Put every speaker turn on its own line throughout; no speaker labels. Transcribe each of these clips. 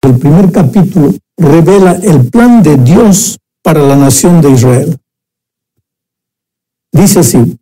el primer capítulo revela el plan de Dios para la nación de Israel. Dice así: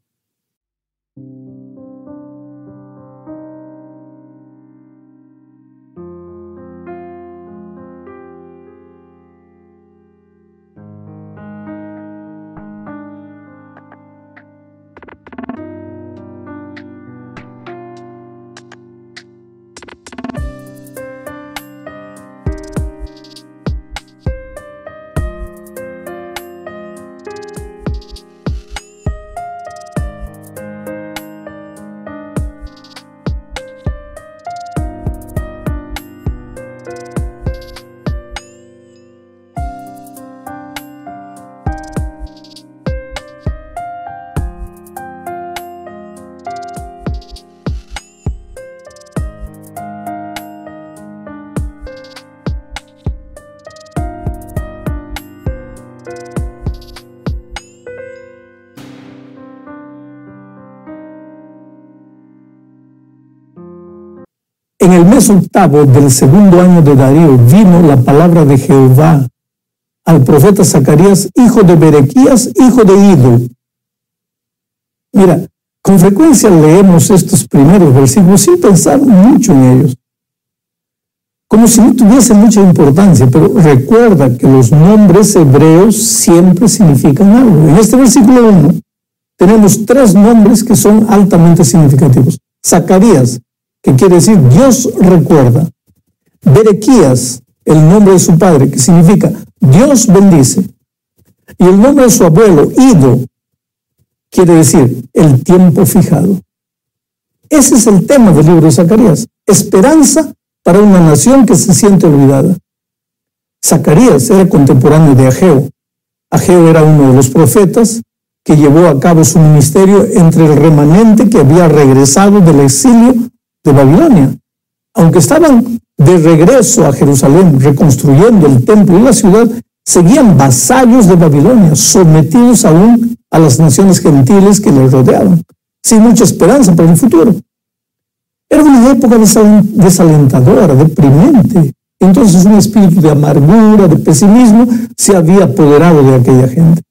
en el mes octavo del segundo año de Darío vino la palabra de Jehová al profeta Zacarías, hijo de Berequías, hijo de Ido. Mira, con frecuencia leemos estos primeros versículos sin pensar mucho en ellos, como si no tuviesen mucha importancia, pero recuerda que los nombres hebreos siempre significan algo. En este versículo 1 tenemos 3 nombres que son altamente significativos. Zacarías, que quiere decir Dios recuerda. Berequías, el nombre de su padre, que significa Dios bendice. Y el nombre de su abuelo, Ido, quiere decir el tiempo fijado. Ese es el tema del libro de Zacarías: esperanza para una nación que se siente olvidada. Zacarías era contemporáneo de Ageo. Ageo era uno de los profetas que llevó a cabo su ministerio entre el remanente que había regresado del exilio de Babilonia. Aunque estaban de regreso a Jerusalén, reconstruyendo el templo y la ciudad, seguían vasallos de Babilonia, sometidos aún a las naciones gentiles que les rodeaban, sin mucha esperanza para el futuro. Era una época desalentadora, deprimente. Entonces un espíritu de amargura, de pesimismo, se había apoderado de aquella gente.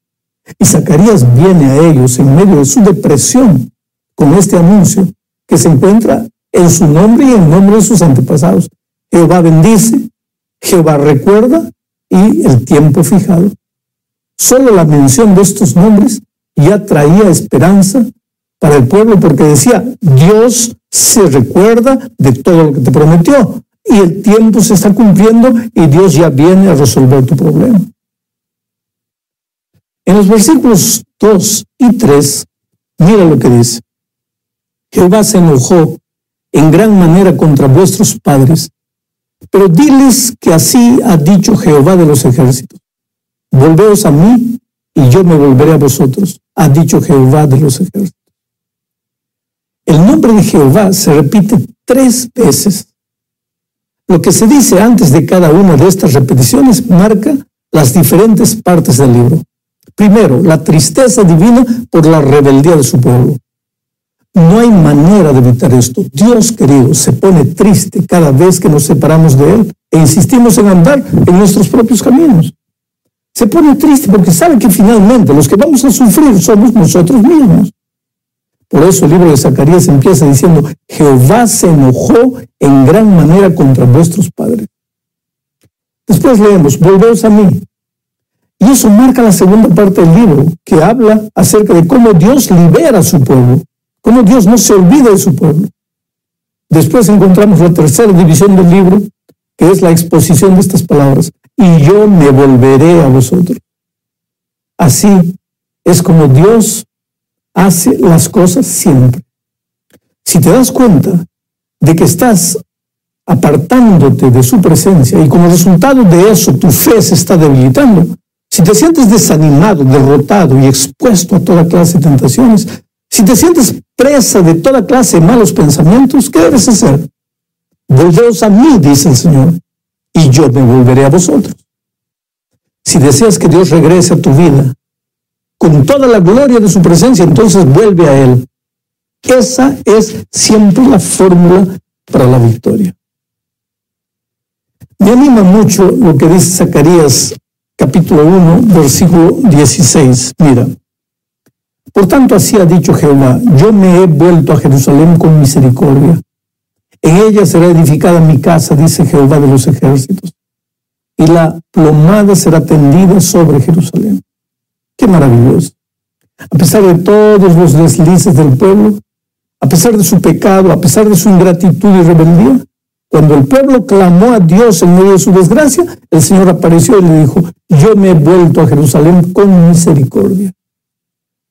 Y Zacarías viene a ellos en medio de su depresión con este anuncio que se encuentra en su nombre y en nombre de sus antepasados. Jehová bendice, Jehová recuerda y el tiempo fijado. Solo la mención de estos nombres ya traía esperanza para el pueblo, porque decía: Dios se recuerda de todo lo que te prometió y el tiempo se está cumpliendo y Dios ya viene a resolver tu problema. En los versículos 2 y 3, mira lo que dice: Jehová se enojó en gran manera contra vuestros padres, pero diles que así ha dicho Jehová de los ejércitos: volveos a mí y yo me volveré a vosotros, ha dicho Jehová de los ejércitos. El nombre de Jehová se repite 3 veces. Lo que se dice antes de cada una de estas repeticiones marca las diferentes partes del libro. Primero, la tristeza divina por la rebeldía de su pueblo. No hay manera de evitar esto. Dios querido se pone triste cada vez que nos separamos de Él e insistimos en andar en nuestros propios caminos. Se pone triste porque sabe que finalmente los que vamos a sufrir somos nosotros mismos. Por eso el libro de Zacarías empieza diciendo: Jehová se enojó en gran manera contra vuestros padres. Después leemos: volveos a mí. Y eso marca la segunda parte del libro, que habla acerca de cómo Dios libera a su pueblo, cómo Dios no se olvida de su pueblo. Después encontramos la tercera división del libro, que es la exposición de estas palabras: y yo me volveré a vosotros. Así es como Dios hace las cosas siempre. Si te das cuenta de que estás apartándote de su presencia y como resultado de eso tu fe se está debilitando, si te sientes desanimado, derrotado y expuesto a toda clase de tentaciones, si te sientes presa de toda clase de malos pensamientos, ¿qué debes hacer? Volveos a mí, dice el Señor, y yo me volveré a vosotros. Si deseas que Dios regrese a tu vida con toda la gloria de su presencia, entonces vuelve a Él. Esa es siempre la fórmula para la victoria. Me anima mucho lo que dice Zacarías capítulo 1, versículo 16. Mira, por tanto así ha dicho Jehová, yo me he vuelto a Jerusalén con misericordia. En ella será edificada mi casa, dice Jehová de los ejércitos, y la plomada será tendida sobre Jerusalén. ¡Qué maravilloso! A pesar de todos los deslices del pueblo, a pesar de su pecado, a pesar de su ingratitud y rebeldía, cuando el pueblo clamó a Dios en medio de su desgracia, el Señor apareció y le dijo, yo me he vuelto a Jerusalén con misericordia.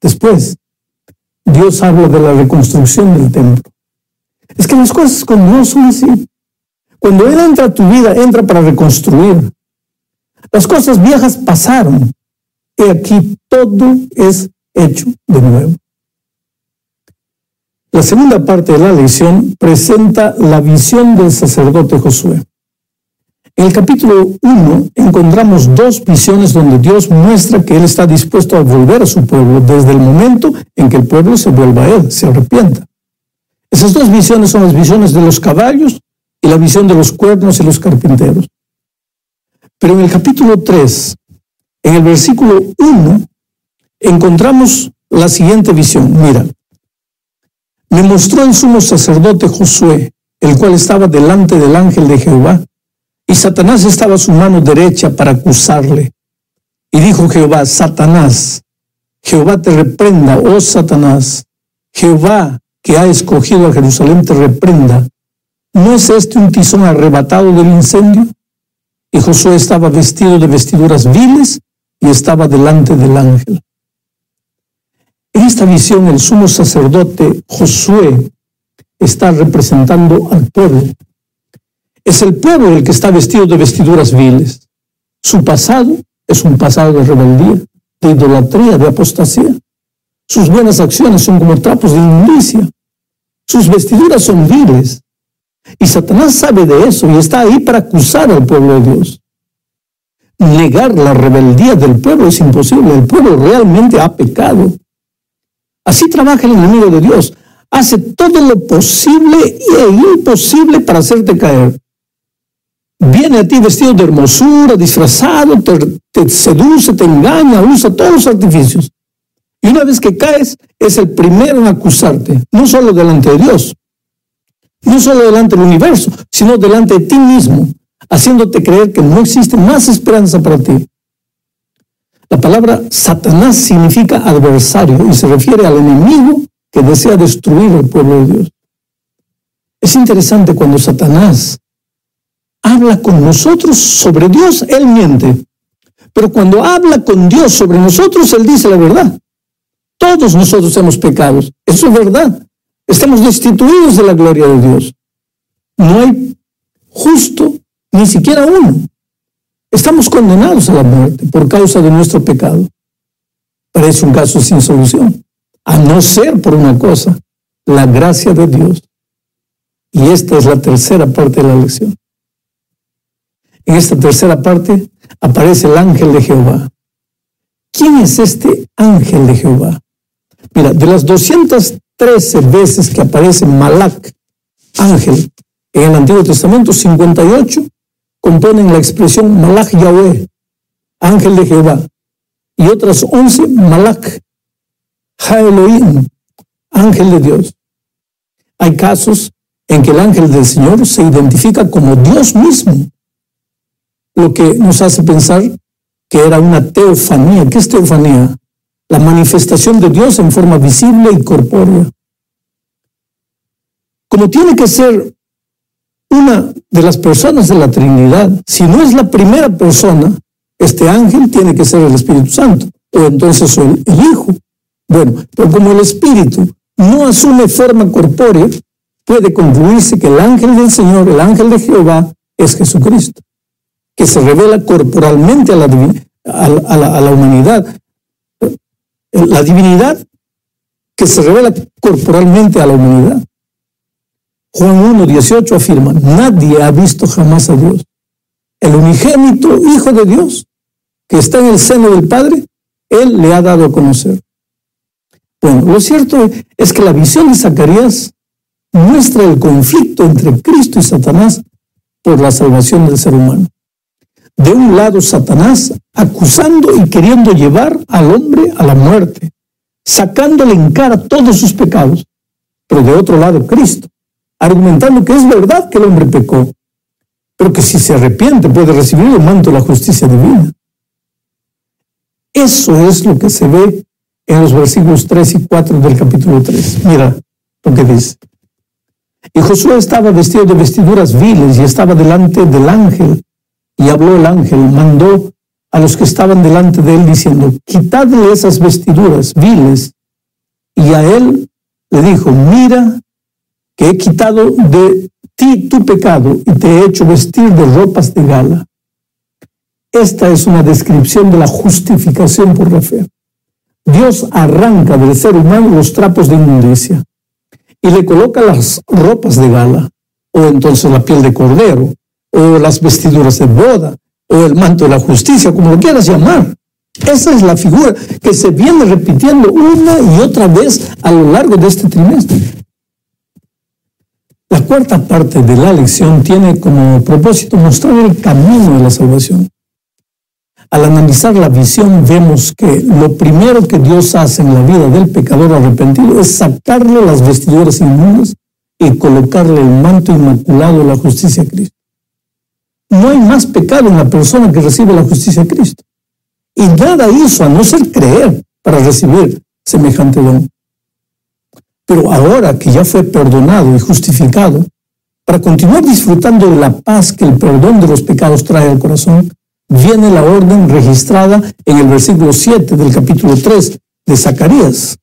Después, Dios habla de la reconstrucción del templo. Es que las cosas con Dios son así. Cuando Él entra a tu vida, entra para reconstruir. Las cosas viejas pasaron. Y aquí todo es hecho de nuevo. La segunda parte de la lección presenta la visión del sacerdote Josué. En el capítulo 1 encontramos dos visiones donde Dios muestra que Él está dispuesto a volver a su pueblo desde el momento en que el pueblo se vuelva a Él, se arrepienta. Esas dos visiones son las visiones de los caballos y la visión de los cuernos y los carpinteros. Pero en el capítulo 3, en el versículo 1, encontramos la siguiente visión. Mira, me mostró el sumo sacerdote Josué, el cual estaba delante del ángel de Jehová, y Satanás estaba a su mano derecha para acusarle. Y dijo Jehová, Satanás, Jehová te reprenda, oh Satanás, Jehová que ha escogido a Jerusalén te reprenda. ¿No es este un tizón arrebatado del incendio? Y Josué estaba vestido de vestiduras viles y estaba delante del ángel. En esta visión, el sumo sacerdote Josué está representando al pueblo. Es el pueblo el que está vestido de vestiduras viles. Su pasado es un pasado de rebeldía, de idolatría, de apostasía. Sus buenas acciones son como trapos de inmundicia. Sus vestiduras son viles. Y Satanás sabe de eso y está ahí para acusar al pueblo de Dios. Negar la rebeldía del pueblo es imposible. El pueblo realmente ha pecado. Así trabaja el enemigo de Dios. Hace todo lo posible e imposible para hacerte caer. Viene a ti vestido de hermosura, disfrazado, te seduce, te engaña, usa todos los artificios. Y una vez que caes, es el primero en acusarte, no solo delante de Dios, no solo delante del universo, sino delante de ti mismo, haciéndote creer que no existe más esperanza para ti. La palabra Satanás significa adversario y se refiere al enemigo que desea destruir al pueblo de Dios. Es interesante cuando Satanás habla con nosotros sobre Dios, él miente. Pero cuando habla con Dios sobre nosotros, él dice la verdad. Todos nosotros hemos pecado. Eso es verdad. Estamos destituidos de la gloria de Dios. No hay justo, ni siquiera uno. Estamos condenados a la muerte por causa de nuestro pecado. Parece un caso sin solución, a no ser por una cosa, la gracia de Dios. Y esta es la tercera parte de la lección. En esta tercera parte aparece el ángel de Jehová. ¿Quién es este ángel de Jehová? Mira, de las 213 veces que aparece Malak, ángel, en el Antiguo Testamento, 58 componen la expresión Malak Yahweh, ángel de Jehová, y otras 11 Malak, Ha Elohim, ángel de Dios. Hay casos en que el ángel del Señor se identifica como Dios mismo, lo que nos hace pensar que era una teofanía. ¿Qué es teofanía? La manifestación de Dios en forma visible y corpórea. Como tiene que ser una de las personas de la Trinidad, si no es la primera persona, este ángel tiene que ser el Espíritu Santo, o entonces el Hijo. Bueno, pero como el Espíritu no asume forma corpórea, puede concluirse que el ángel del Señor, el ángel de Jehová, es Jesucristo, que se revela corporalmente a la humanidad. La divinidad que se revela corporalmente a la humanidad. Juan 1:18 afirma, nadie ha visto jamás a Dios. El unigénito Hijo de Dios, que está en el seno del Padre, Él le ha dado a conocer. Bueno, lo cierto es que la visión de Zacarías muestra el conflicto entre Cristo y Satanás por la salvación del ser humano. De un lado, Satanás acusando y queriendo llevar al hombre a la muerte, sacándole en cara todos sus pecados. Pero de otro lado, Cristo, argumentando que es verdad que el hombre pecó, pero que si se arrepiente puede recibir el manto de la justicia divina. Eso es lo que se ve en los versículos 3 y 4 del capítulo 3. Mira lo que dice. Y Josué estaba vestido de vestiduras viles y estaba delante del ángel. Y habló el ángel, mandó a los que estaban delante de él diciendo, quitadle esas vestiduras viles. Y a él le dijo, mira que he quitado de ti tu pecado y te he hecho vestir de ropas de gala. Esta es una descripción de la justificación por la fe. Dios arranca del ser humano los trapos de inmundicia y le coloca las ropas de gala, o entonces la piel de cordero, o las vestiduras de boda, o el manto de la justicia, como lo quieras llamar. Esa es la figura que se viene repitiendo una y otra vez a lo largo de este trimestre. La cuarta parte de la lección tiene como propósito mostrar el camino de la salvación. Al analizar la visión, vemos que lo primero que Dios hace en la vida del pecador arrepentido es sacarle las vestiduras inmundas y colocarle el manto inmaculado de la justicia a Cristo. No hay más pecado en la persona que recibe la justicia de Cristo. Y nada hizo a no ser creer para recibir semejante don. Pero ahora que ya fue perdonado y justificado, para continuar disfrutando de la paz que el perdón de los pecados trae al corazón, viene la orden registrada en el versículo 7 del capítulo 3 de Zacarías.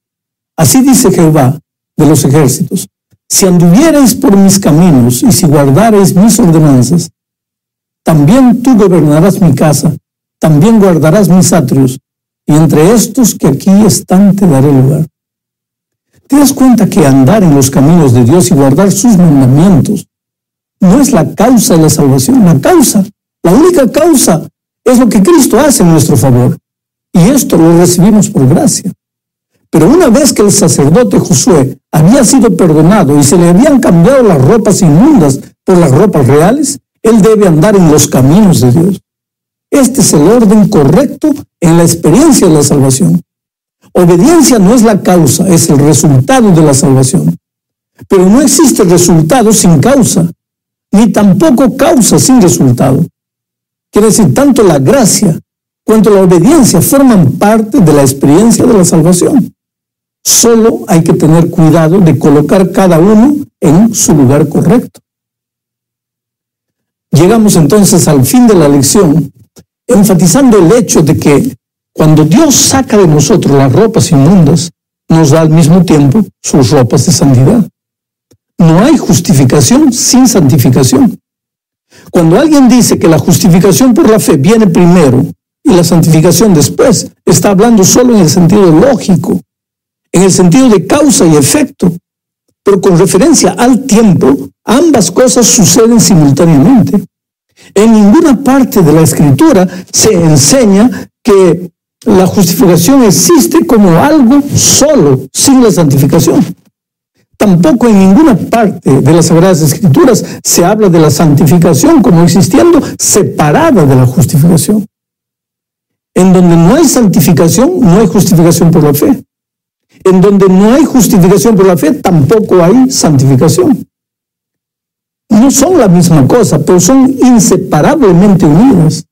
Así dice Jehová de los ejércitos, si anduvierais por mis caminos y si guardarais mis ordenanzas, también tú gobernarás mi casa, también guardarás mis atrios, y entre estos que aquí están te daré lugar. ¿Te das cuenta que andar en los caminos de Dios y guardar sus mandamientos no es la causa de la salvación? La única causa es lo que Cristo hace en nuestro favor. Y esto lo recibimos por gracia. Pero una vez que el sacerdote Josué había sido perdonado y se le habían cambiado las ropas inmundas por las ropas reales, él debe andar en los caminos de Dios. Este es el orden correcto en la experiencia de la salvación. Obediencia no es la causa, es el resultado de la salvación. Pero no existe resultado sin causa, ni tampoco causa sin resultado. Quiere decir, tanto la gracia cuanto la obediencia forman parte de la experiencia de la salvación. Solo hay que tener cuidado de colocar cada uno en su lugar correcto. Llegamos entonces al fin de la lección, enfatizando el hecho de que cuando Dios saca de nosotros las ropas inmundas, nos da al mismo tiempo sus ropas de santidad. No hay justificación sin santificación. Cuando alguien dice que la justificación por la fe viene primero y la santificación después, está hablando solo en el sentido lógico, en el sentido de causa y efecto. Pero con referencia al tiempo, ambas cosas suceden simultáneamente. En ninguna parte de la Escritura se enseña que la justificación existe como algo solo, sin la santificación. Tampoco en ninguna parte de las Sagradas Escrituras se habla de la santificación como existiendo separada de la justificación. En donde no hay santificación, no hay justificación por la fe. En donde no hay justificación por la fe, tampoco hay santificación. No son la misma cosa, pero son inseparablemente unidas.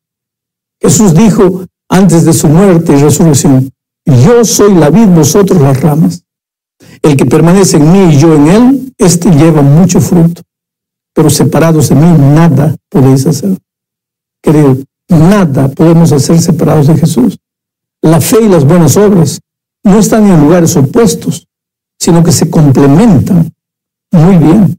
Jesús dijo antes de su muerte y resurrección, yo soy la vid, vosotros las ramas. El que permanece en mí y yo en él, este lleva mucho fruto. Pero separados de mí, nada podéis hacer. Querido, nada podemos hacer separados de Jesús. La fe y las buenas obras no están en lugares opuestos, sino que se complementan muy bien.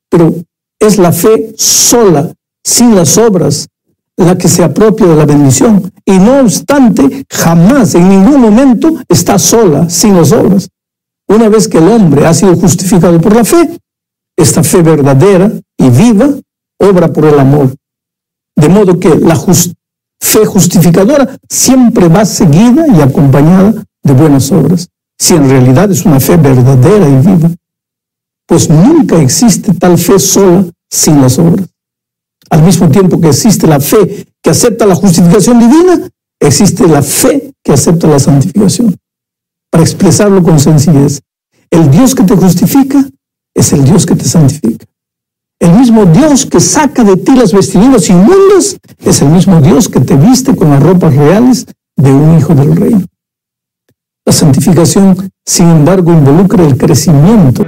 Pero es la fe sola, sin las obras, la que se apropia de la bendición. Y no obstante, jamás, en ningún momento, está sola, sin las obras. Una vez que el hombre ha sido justificado por la fe, esta fe verdadera y viva obra por el amor. De modo que la fe justificadora siempre va seguida y acompañada de buenas obras, si en realidad es una fe verdadera y viva. Pues nunca existe tal fe sola sin las obras. Al mismo tiempo que existe la fe que acepta la justificación divina, existe la fe que acepta la santificación. Para expresarlo con sencillez, el Dios que te justifica es el Dios que te santifica. El mismo Dios que saca de ti las vestiduras inmundas es el mismo Dios que te viste con las ropas reales de un hijo del reino. La santificación, sin embargo, involucra el crecimiento.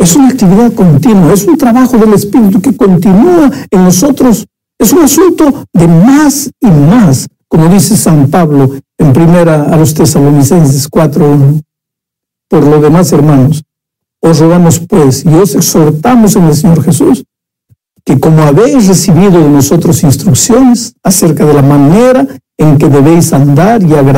Es una actividad continua, es un trabajo del Espíritu que continúa en nosotros. Es un asunto de más y más, como dice San Pablo en primera a los Tesalonicenses 4:1. Por lo demás, hermanos, os rogamos pues y os exhortamos en el Señor Jesús, que como habéis recibido de nosotros instrucciones acerca de la manera en que debéis andar y agradar